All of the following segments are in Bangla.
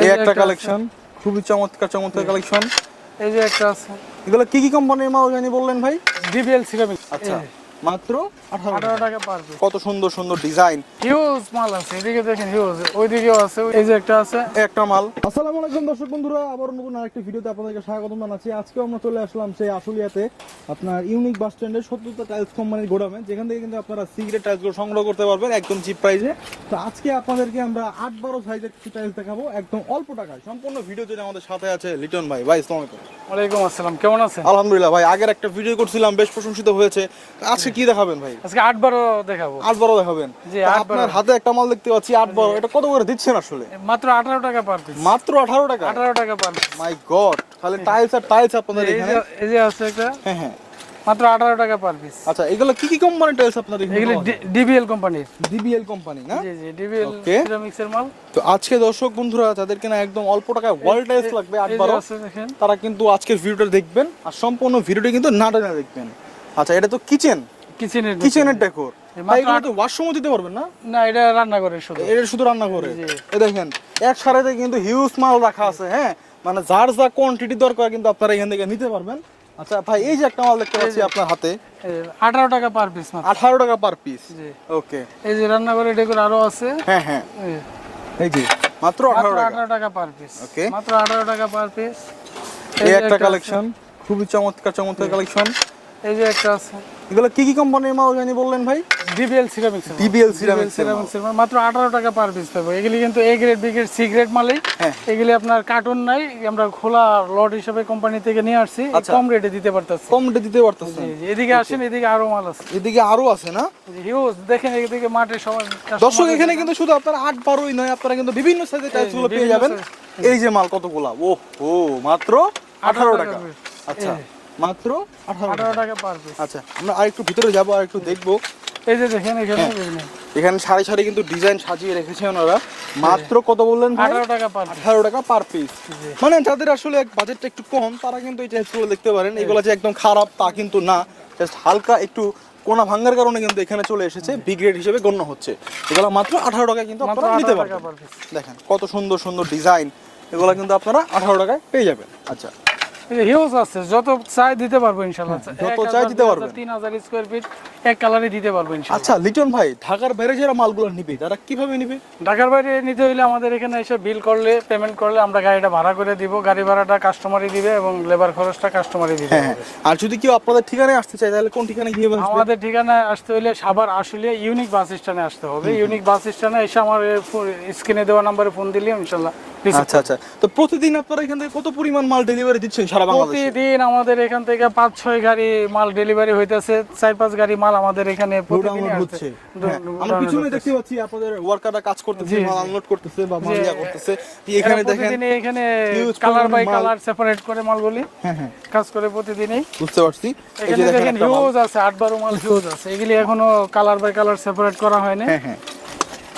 এই একটা কালেকশন, খুবই চমৎকার চমৎকার কালেকশন। এই যে একটা আছে, এগুলো কি কি কোম্পানির মাল জানি বললেন ভাই? DBL ceramic. আচ্ছা, মাত্র 18 টাকা পার পিস। কত সুন্দর সুন্দর ডিজাইন, হিউজ মাল আছে, এদিকে দেখেন হিউজ, ওইদিকেও আছে, এই যে একটা আছে, একটা মাল। আসসালামু আলাইকুম দর্শক বন্ধুরা, আবার নতুন আরেকটি ভিডিওতে আপনাদেরকে স্বাগতম জানাচ্ছি। আজকে আমরা চলে আসলাম সেই আশুলিয়াতে আপনার ইউনিক বাস স্ট্যান্ডের ৭০টা টাইলস কোম্পানির গোডামে, যেখান থেকে কিন্তু আপনারা সিগ্রেট টাইলসগুলো সংগ্রহ করতে পারবেন একদম চিপ প্রাইসে। তো আজকে আপনাদেরকে আমরা ৮-১২ সাইজের কিছু টাইলস দেখাবো একদম অল্প টাকায়। সম্পূর্ণ ভিডিও জুড়ে আমাদের সাথে আছে লিটন ভাই। ভাই আসসালামু আলাইকুম। ওয়ালাইকুম আসসালাম, কেমন আছেন? আলহামদুলিল্লাহ ভাই, আগের একটা ভিডিও করছিলাম, বেশ প্রশংসিত হয়েছে। আজকে কি দেখাবেন ভাই? আজকে 8-12 দেখাবো। ৮-১২ দেখাবেন? জি, তা 8-12 আপনার হাতে একটা মাল দেখতে পাচ্ছি ৮-১২, এটা কত করে দিচ্ছেন আসলে? মাত্র 18 টাকা পার পিস। মাত্র 18 টাকা? 18 টাকা পার পিস। মাই গড, খালি টাইলস আর টাইলস আপনাদের এখানে। এই যে আছে একটা, হ্যাঁ হ্যাঁ। মাত্র 18 টাকা পার পিস। আচ্ছা, এগুলো কি কি কোম্পানির টাইলস আপনাদের এখানে? এগুলো ডিবিএল কোম্পানির। ডিবিএল কোম্পানি না? জি জি, ডিবিএল Okay. সিরামিক্সের মাল। তো আজকে দর্শক বন্ধুরা যাদেরকে না একদম অল্প টাকায় ওয়াল টাইলস লাগবে এই যে ৮-১২, আছে দেখেন, তারা কিন্তু আজকের ভিডিওটা দেখবেন আর সম্পূর্ণ ভিডিওটা কিন্তু না টেনে দেখবেন। আচ্ছা, এটা তো কিচেনের ডেকোর, এগুলো তো ওয়াশরুমও দিতে পারবেন না? না, এটা রান্না করে শুধু। এটা শুধু রান্না করে। জি। এই দেখেন এক সারিতে কিন্তু হিউজ মাল রাখা আছে। হ্যাঁ, মানে যার যা কোয়ান্টিটি দরকার কিন্তু আপনারা এখান থেকে নিতে পারবেন। আচ্ছা ভাই, এই যে একটা মাল দেখতে পাচ্ছি আপনার হাতে, 18 টাকা পার পিস মাত্র। 18 টাকা পার পিস। জি। ওকে। এই যে রান্না করে ডেকোর আরো আছে। হ্যাঁ হ্যাঁ, এই যে মাত্র 18 টাকা। 18 টাকা পার পিস। ওকে। মাত্র 18 টাকা পার পিস। এই একটা কালেকশন, খুবই চমৎকার চমৎকার কালেকশন। এই যে একটা আছে, এগুলো কি কি কোম্পানির মাল জানি বললেন ভাই? DBL ceramics. DBL ceramics. সিরামিক্সের মাল মাত্র 18 টাকা পার পিস পাবো। এগুলি কিন্তু A grade B grade C grade মালই। হ্যাঁ। এগুলি আপনার কার্টুন নাই, আমরা খোলা লট হিসেবে কোম্পানি থেকে নিয়ে আসছি, আচ্ছা। কম রেটে দিতে পারতেছি। কম রেটে দিতে পারতেছেন? জি, এদিকে আসেন, এদিকে আরো মাল আছে। এদিকে আরো আছে না? হিউজ দেখেন, এদিকে মাঠে সবাই দর্শক এখানে কিন্তু শুধু আপনারা ৮-১২ই নয়, আপনারা কিন্তু বিভিন্ন সাইজের টাইলস গুলো পেয়ে যাবেন। এই যে মাল কতগুলা, ও মাত্র 18 টাকা। আচ্ছা, মাত্র 18 টাকা পার পিস। আচ্ছা, আমরা আরেকটু ভিতরে যাবো আর একটু দেখবো। এই যে দেখেন এখানে এখানে সারি সারি কিন্তু ডিজাইন সাজিয়ে রেখেছে ওনারা। মাত্র কত বললেন ভাই? 18 টাকা পার পিস। 18 টাকা পার পিস। মানে যাদের আসলে বাজেটটা একটু কম, তারা কিন্তু এই টাইলসগুলো দেখতে পারেন। এগুলো যে একদম খারাপ তা কিন্তু না, জাস্ট হালকা একটু কোনা ভাঙার কারণে কিন্তু এখানে চলে এসেছে, বি গ্রেড হিসেবে গণ্য হচ্ছে। এগুলো মাত্র 18 টাকায় কিন্তু আপনারা নিতে পারবেন। দেখেন কত সুন্দর সুন্দর ডিজাইন, এগুলো কিন্তু আপনারা 18 টাকায় পেয়ে যাবেন। আচ্ছা, হিউজ আছে, যত চাই দিতে পারবো ইনশাআল্লাহ। যত চাই দিতে পারবেন। 3000 স্কয়ার ফিট এক কালারে দিতে পারবো ইনশাআল্লাহ। আচ্ছা লিটন ভাই, ঢাকার বাইরে যারা মালগুলো নিবে তারা কিভাবে নিবে? ঢাকার বাইরে নিতে হইলে আমাদের এখানে এসে বিল করলে, পেমেন্ট করলে আমরা গাড়িটা ভাড়া করে দিব। গাড়ি ভাড়াটা কাস্টমারই দিবে এবং লেবার খরচটা কাস্টমারই দিবে। হ্যাঁ, আর যদি কেউ আপনাদের ঠিকানায় আসতে চায় তাহলে কোন ঠিকানায় গিয়ে আসবে? আমাদের ঠিকানায় আসতে হইলে সাভার আশুলিয়া ইউনিক বাস স্ট্যান্ডে আসতে হবে। ইউনিক বাস স্ট্যান্ডে এসে আমার স্ক্রিনে দেওয়া নম্বরে ফোন দিলে ইনশাআল্লাহ। আচ্ছা আচ্ছা, তো প্রতিদিন আপনারা এখান থেকে কত পরিমাণ মাল ডেলিভারি দিচ্ছেন সারা বাংলাদেশে? প্রতিদিন আমাদের এখান থেকে 5-6 গাড়ি মাল ডেলিভারি হইতেছে। 4-5 গাড়ি মাল আমাদের এখানে প্রতিদিন হচ্ছে। আমরা পিছনে দেখতে পাচ্ছি আপনাদের ওয়ার্কাররা কাজ করতেছে, মাল আনলোড করতেছে বা মাল ইয়া করতেছে। এখানে দেখেন এখানে কালার বাই কালার সেপারেট করে মালগুলি কাজ করে প্রতিদিনই। বুঝতে পারছি। এখানে দেখেন হিউজ আছে, 8-12 মাল হিউজ আছে। এগুলি এখনো কালার বাই কালার সেপারেট করা হয়নি। হ্যাঁ,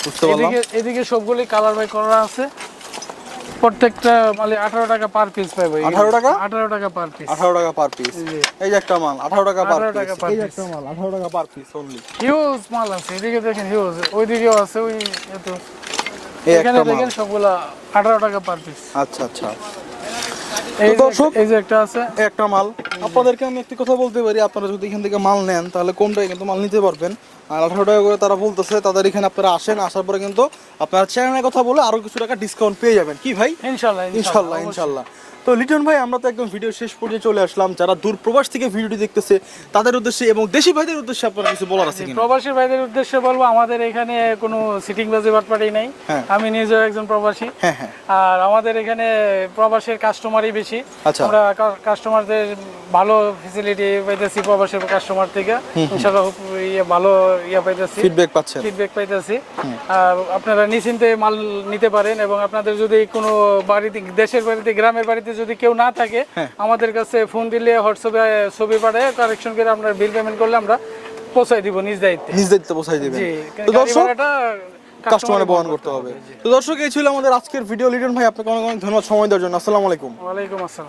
বুঝতে পারলাম। এদিকে সবগুলি কালার বাই করা আছে। প্রত্যেকটা মালে 18 টাকা পার পিস পাবে। 18 টাকা? 18 টাকা পার পিস। 18 টাকা পার পিস। এই যে একটা মাল 18 টাকা পার 18 পিস। টাকা পার এই যে পিস। একটা মাল 18 টাকা পার পিস অনলি। হিউজ মাল আছে, এদিকে দেখেন হিউজ, ওইদিকেও আছে, ওই এত এই এখানে একটা মাল। দেখেন সবগুলা 18 টাকা পার পিস। আচ্ছা আচ্ছা, এই দর্শক এই যে একটা আছে, একটা মাল। আপনাদেরকে আমি একটি কথা বলতে পারি, আপনারা যদি এখান থেকে মাল নেন তাহলে কম টাকায় কিন্তু মাল নিতে পারবেন। আর 18 টাকা করে তারা বলতেছে, তাদের এখানে আপনারা আসেন, আসার পরে কিন্তু আপনারা চ্যানেলের কথা বলে আরো কিছু টাকা ডিসকাউন্ট পেয়ে যাবেন। কি ভাই? ইনশাআল্লাহ ইনশাআল্লাহ ইনশাআল্লাহ। তো লিটন ভাই, আমরা তো একদম ভিডিও শেষ পর্যায়ে চলে আসলাম। যারা দূর প্রবাস থেকে ভিডিওটি দেখতেছে তাদের উদ্দেশ্যে এবং দেশি ভাইদের উদ্দেশ্যে আপনারা কিছু বলার আছে কিনা? প্রবাসী ভাইদের উদ্দেশ্যে বলবো, আমাদের এখানে কোনো সিটিং বাজি বাটপাড়ি নাই। আমি নিজেও একজন প্রবাসী। আর আমাদের এখানে প্রবাসের কাস্টমারই বেশি। আমরা কাস্টমারদের ভালো ফ্যাসিলিটি পাইতেছি প্রবাসের কাস্টমার থেকে। ইনশাআল্লাহ ভালো পাইতেছি, ফিডব্যাক পাইতেছি। আর আপনারা নিশ্চিন্তে মাল নিতে পারেন এবং আপনাদের যদি কোনো বাড়িতে, দেশের বাড়িতে, গ্রামের বাড়িতে যদি কেউ না থাকে, আমাদের কাছে ফোন দিলে হোয়াটসঅ্যাপে ছবি পাঠায় কারেকশন করে আমরা বিল পেমেন্ট করলে আমরা পৌঁছাই দিব নিজ দায়িত্বে পৌঁছাই দিবেন। তো দর্শক কাস্টমারে বহন করতে হবে। তো দর্শক, এই ছিল আমাদের আজকের ভিডিও। লিটন ভাই, আপনাকে অনেক অনেক ধন্যবাদ সময় দেওয়ার জন্য। আসসালামু আলাইকুম। ওয়ালাইকুম আসসালাম।